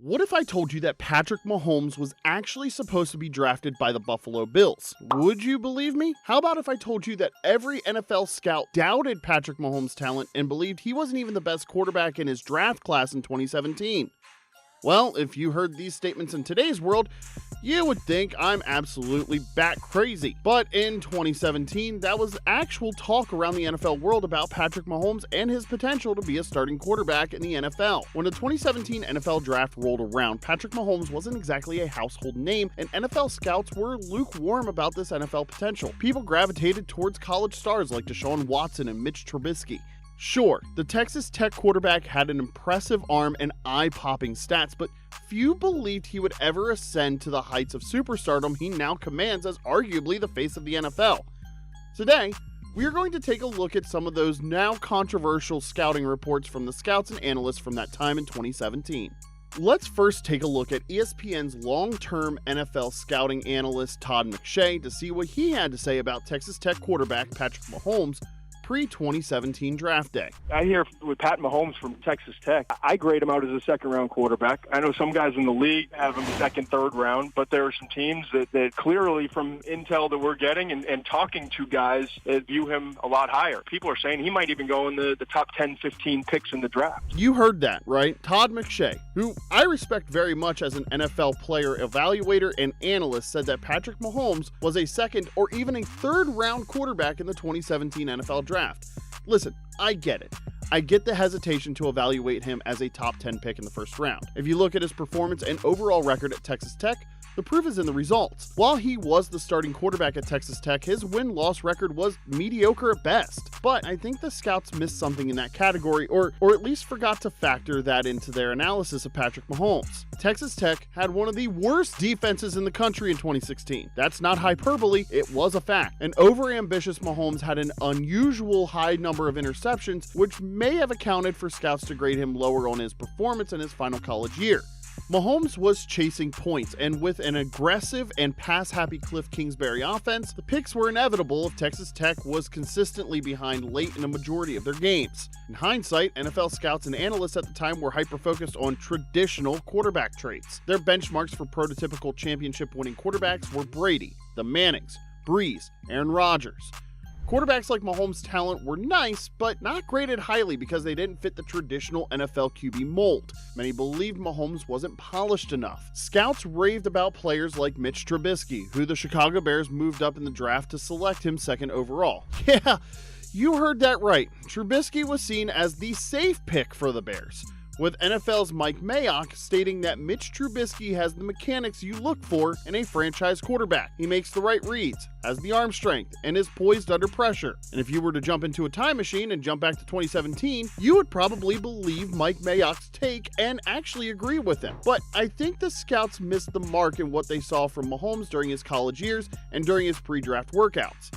What if I told you that Patrick Mahomes was actually supposed to be drafted by the Buffalo Bills? Would you believe me? How about if I told you that every NFL scout doubted Patrick Mahomes' talent and believed he wasn't even the best quarterback in his draft class in 2017? Well, if you heard these statements in today's world, you would think I'm absolutely bat crazy. But in 2017, that was actual talk around the NFL world about Patrick Mahomes and his potential to be a starting quarterback in the NFL. When the 2017 NFL draft rolled around, Patrick Mahomes wasn't exactly a household name, and NFL scouts were lukewarm about this NFL potential. People gravitated towards college stars like Deshaun Watson and Mitch Trubisky. Sure, the Texas Tech quarterback had an impressive arm and eye-popping stats, but few believed he would ever ascend to the heights of superstardom he now commands as arguably the face of the NFL. Today, we are going to take a look at some of those now controversial scouting reports from the scouts and analysts from that time in 2017. Let's first take a look at ESPN's long-term NFL scouting analyst Todd McShay to see what he had to say about Texas Tech quarterback Patrick Mahomes pre-2017 draft day. I hear with Pat Mahomes from Texas Tech, I grade him out as a second-round quarterback. I know some guys in the league have him second, third round, but there are some teams that clearly from intel that we're getting and talking to guys that view him a lot higher. People are saying he might even go in the top 10, 15 picks in the draft. You heard that, right? Todd McShay, who I respect very much as an NFL player evaluator and analyst, said that Patrick Mahomes was a second or even a third-round quarterback in the 2017 NFL draft. Listen, I get it. I get the hesitation to evaluate him as a top 10 pick in the first round. If you look at his performance and overall record at Texas Tech, the proof is in the results. While he was the starting quarterback at Texas Tech, his win-loss record was mediocre at best. But I think the scouts missed something in that category, or at least forgot to factor that into their analysis of Patrick Mahomes. Texas Tech had one of the worst defenses in the country in 2016. That's not hyperbole, it was a fact. An overambitious Mahomes had an unusual high number of interceptions, which may have accounted for scouts to grade him lower on his performance in his final college year. Mahomes was chasing points, and with an aggressive and pass-happy Cliff Kingsbury offense, the picks were inevitable if Texas Tech was consistently behind late in a majority of their games. In hindsight, NFL scouts and analysts at the time were hyper-focused on traditional quarterback traits. Their benchmarks for prototypical championship-winning quarterbacks were Brady, the Mannings, Brees, Aaron Rodgers. Quarterbacks like Mahomes' talent were nice, but not graded highly because they didn't fit the traditional NFL QB mold. Many believed Mahomes wasn't polished enough. Scouts raved about players like Mitch Trubisky, who the Chicago Bears moved up in the draft to select him second overall. Yeah, you heard that right. Trubisky was seen as the safe pick for the Bears, with NFL's Mike Mayock stating that Mitch Trubisky has the mechanics you look for in a franchise quarterback. He makes the right reads, has the arm strength, and is poised under pressure. And if you were to jump into a time machine and jump back to 2017, you would probably believe Mike Mayock's take and actually agree with him. But I think the scouts missed the mark in what they saw from Mahomes during his college years and during his pre-draft workouts.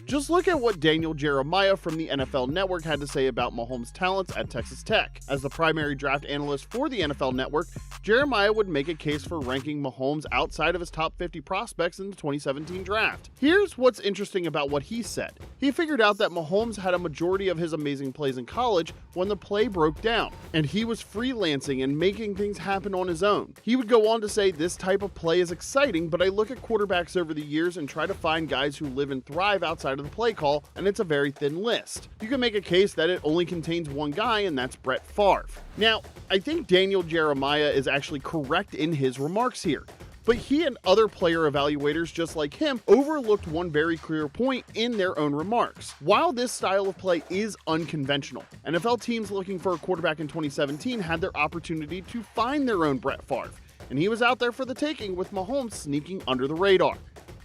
Just look at what Daniel Jeremiah from the NFL Network had to say about Mahomes' talents at Texas Tech. As the primary draft analyst for the NFL Network, Jeremiah would make a case for ranking Mahomes outside of his top 50 prospects in the 2017 draft. Here's what's interesting about what he said. He figured out that Mahomes had a majority of his amazing plays in college when the play broke down, and he was freelancing and making things happen on his own. He would go on to say, "This type of play is exciting, but I look at quarterbacks over the years and try to find guys who live and thrive outside of the play call, and it's a very thin list. You can make a case that it only contains one guy, and that's Brett Favre." Now, I think Daniel Jeremiah is actually correct in his remarks here, but he and other player evaluators just like him overlooked one very clear point in their own remarks. While this style of play is unconventional, NFL teams looking for a quarterback in 2017 had their opportunity to find their own Brett Favre, and he was out there for the taking with Mahomes sneaking under the radar.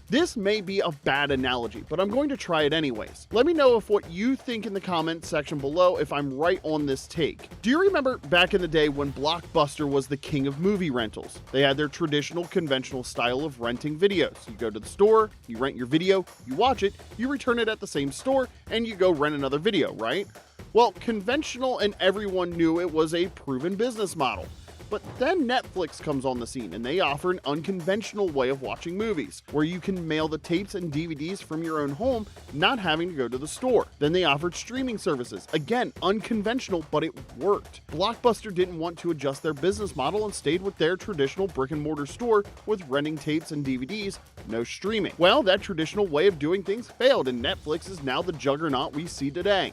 This may be a bad analogy, but I'm going to try it anyways. Let me know if what you think in the comments section below if I'm right on this take. Do you remember back in the day when Blockbuster was the king of movie rentals? They had their traditional, conventional style of renting videos. You go to the store, you rent your video, you watch it, you return it at the same store, and you go rent another video, right? Well, conventional and everyone knew it was a proven business model. But then Netflix comes on the scene and they offer an unconventional way of watching movies, where you can mail the tapes and DVDs from your own home, not having to go to the store. Then they offered streaming services. Again, unconventional, but it worked. Blockbuster didn't want to adjust their business model and stayed with their traditional brick and mortar store with renting tapes and DVDs, no streaming. Well, that traditional way of doing things failed, and Netflix is now the juggernaut we see today.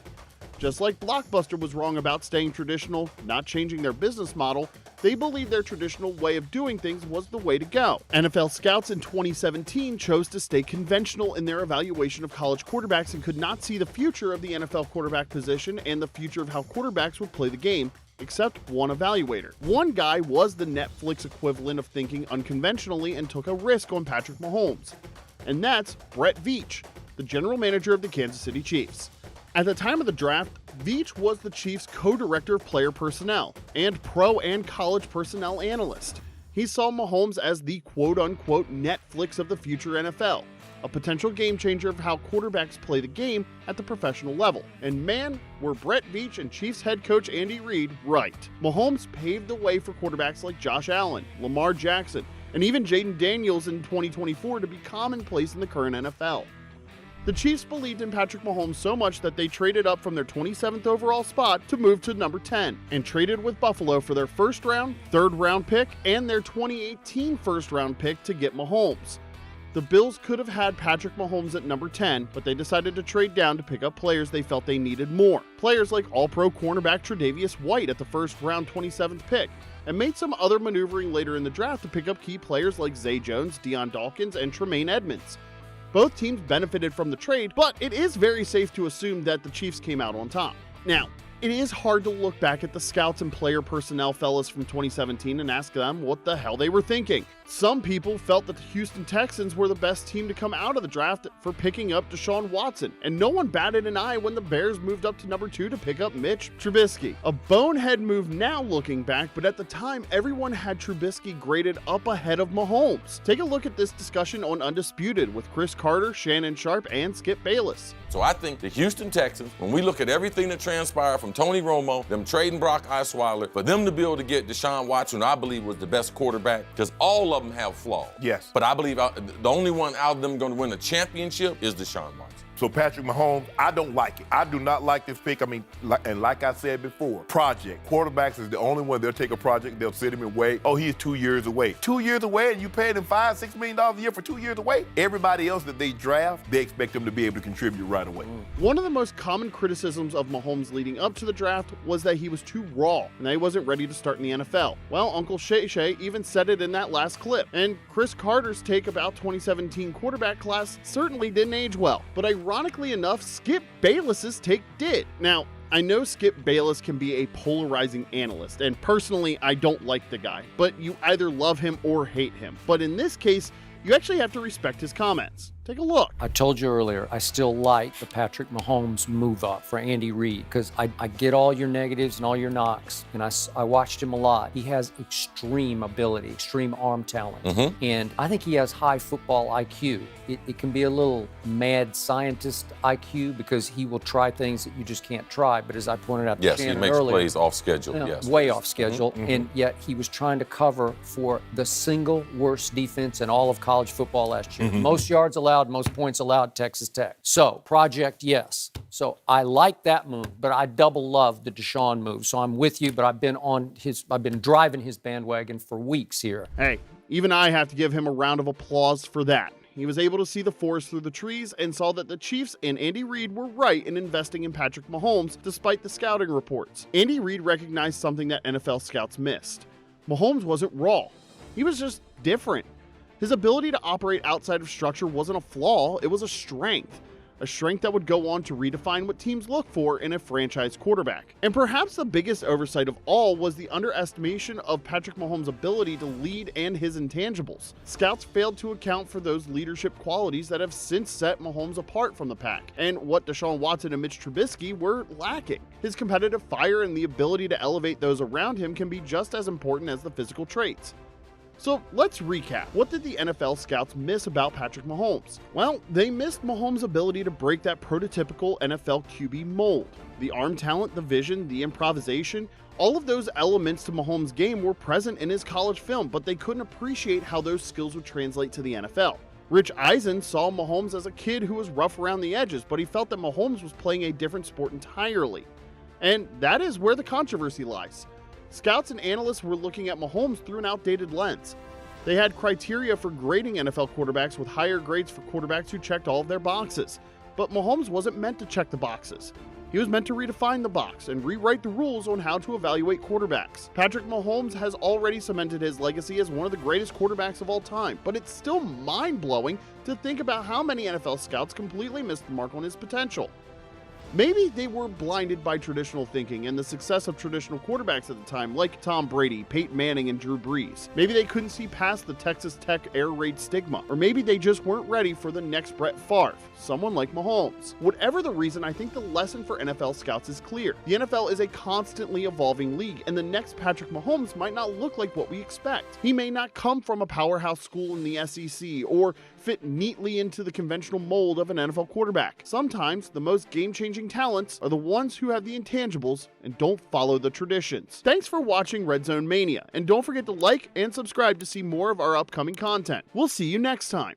Just like Blockbuster was wrong about staying traditional, not changing their business model, they believed their traditional way of doing things was the way to go. NFL scouts in 2017 chose to stay conventional in their evaluation of college quarterbacks and could not see the future of the NFL quarterback position and the future of how quarterbacks would play the game, except one evaluator. One guy was the Netflix equivalent of thinking unconventionally and took a risk on Patrick Mahomes. And that's Brett Veach, the general manager of the Kansas City Chiefs. At the time of the draft, Veach was the Chiefs' co-director of player personnel and pro and college personnel analyst. He saw Mahomes as the quote-unquote Netflix of the future NFL, a potential game changer of how quarterbacks play the game at the professional level. And man, were Brett Veach and Chiefs head coach Andy Reid right. Mahomes paved the way for quarterbacks like Josh Allen, Lamar Jackson, and even Jaden Daniels in 2024 to be commonplace in the current NFL. The Chiefs believed in Patrick Mahomes so much that they traded up from their 27th overall spot to move to number 10, and traded with Buffalo for their first round, third round pick, and their 2018 first round pick to get Mahomes. The Bills could have had Patrick Mahomes at number 10, but they decided to trade down to pick up players they felt they needed more. Players like All-Pro cornerback Tre'Davious White at the first round 27th pick, and made some other maneuvering later in the draft to pick up key players like Zay Jones, Deion Dawkins, and Tremaine Edmonds. Both teams benefited from the trade, but it is very safe to assume that the Chiefs came out on top. Now, it is hard to look back at the scouts and player personnel fellas from 2017 and ask them what the hell they were thinking. Some people felt that the Houston Texans were the best team to come out of the draft for picking up Deshaun Watson, and no one batted an eye when the Bears moved up to number 2 to pick up Mitch Trubisky. A bonehead move now looking back, but at the time everyone had Trubisky graded up ahead of Mahomes. Take a look at this discussion on Undisputed with Chris Carter, Shannon Sharp, and Skip Bayless. So I think the Houston Texans, when we look at everything that transpired from Tony Romo, them trading Brock Osweiler, for them to be able to get Deshaun Watson, I believe was the best quarterback, because all of them have flaws. Yes. But I believe the only one out of them going to win a championship is Deshaun Watson. So Patrick Mahomes, I don't like it. I do not like this pick. I mean, like I said before, project. Quarterbacks is the only one, they'll take a project, they'll sit him away. Oh, he is 2 years away. 2 years away, and you paid him $5-6 million a year for 2 years away? Everybody else that they draft, they expect them to be able to contribute right away. One of the most common criticisms of Mahomes leading up to the draft was that he was too raw and that he wasn't ready to start in the NFL. Well, Uncle Shay Shay even said it in that last clip. And Chris Carter's take about 2017 quarterback class certainly didn't age well. But ironically enough, Skip Bayless's take did. Now, I know Skip Bayless can be a polarizing analyst, and personally, I don't like the guy, but you either love him or hate him. But in this case, you actually have to respect his comments. Take a look. I told you earlier, I still like the Patrick Mahomes move up for Andy Reid because I get all your negatives and all your knocks, and I watched him a lot. He has extreme ability, extreme arm talent, and I think he has high football IQ. It can be a little mad scientist IQ because he will try things that you just can't try, but as I pointed out to Yes, Shannon he makes earlier, plays off schedule, yes. way off schedule, and yet he was trying to cover for the single worst defense in all of college football last year. Most yards allowed, most points allowed, Texas Tech. So, project, yes. So I like that move, but I double love the Deshaun move. So I'm with you, but I've been driving his bandwagon for weeks here. Hey, even I have to give him a round of applause for that. He was able to see the forest through the trees and saw that the Chiefs and Andy Reid were right in investing in Patrick Mahomes despite the scouting reports. Andy Reid recognized something that NFL scouts missed. Mahomes wasn't raw. He was just different. His ability to operate outside of structure wasn't a flaw, it was a strength. A strength that would go on to redefine what teams look for in a franchise quarterback. And perhaps the biggest oversight of all was the underestimation of Patrick Mahomes' ability to lead and his intangibles. Scouts failed to account for those leadership qualities that have since set Mahomes apart from the pack, and what Deshaun Watson and Mitch Trubisky were lacking. His competitive fire and the ability to elevate those around him can be just as important as the physical traits. So let's recap. What did the NFL scouts miss about Patrick Mahomes? Well, they missed Mahomes' ability to break that prototypical NFL QB mold. The arm talent, the vision, the improvisation, all of those elements to Mahomes' game were present in his college film, but they couldn't appreciate how those skills would translate to the NFL. Rich Eisen saw Mahomes as a kid who was rough around the edges, but he felt that Mahomes was playing a different sport entirely. And that is where the controversy lies. Scouts and analysts were looking at Mahomes through an outdated lens. They had criteria for grading NFL quarterbacks with higher grades for quarterbacks who checked all of their boxes. But Mahomes wasn't meant to check the boxes. He was meant to redefine the box and rewrite the rules on how to evaluate quarterbacks. Patrick Mahomes has already cemented his legacy as one of the greatest quarterbacks of all time, but it's still mind-blowing to think about how many NFL scouts completely missed the mark on his potential. Maybe they were blinded by traditional thinking and the success of traditional quarterbacks at the time, like Tom Brady, Peyton Manning, and Drew Brees. Maybe they couldn't see past the Texas Tech air raid stigma, or maybe they just weren't ready for the next Brett Favre, someone like Mahomes. Whatever the reason, I think the lesson for NFL scouts is clear. The NFL is a constantly evolving league, and the next Patrick Mahomes might not look like what we expect. He may not come from a powerhouse school in the SEC, or fit neatly into the conventional mold of an NFL quarterback. Sometimes the most game-changing talents are the ones who have the intangibles and don't follow the traditions. Thanks for watching Red Zone Mania, and don't forget to like and subscribe to see more of our upcoming content. We'll see you next time.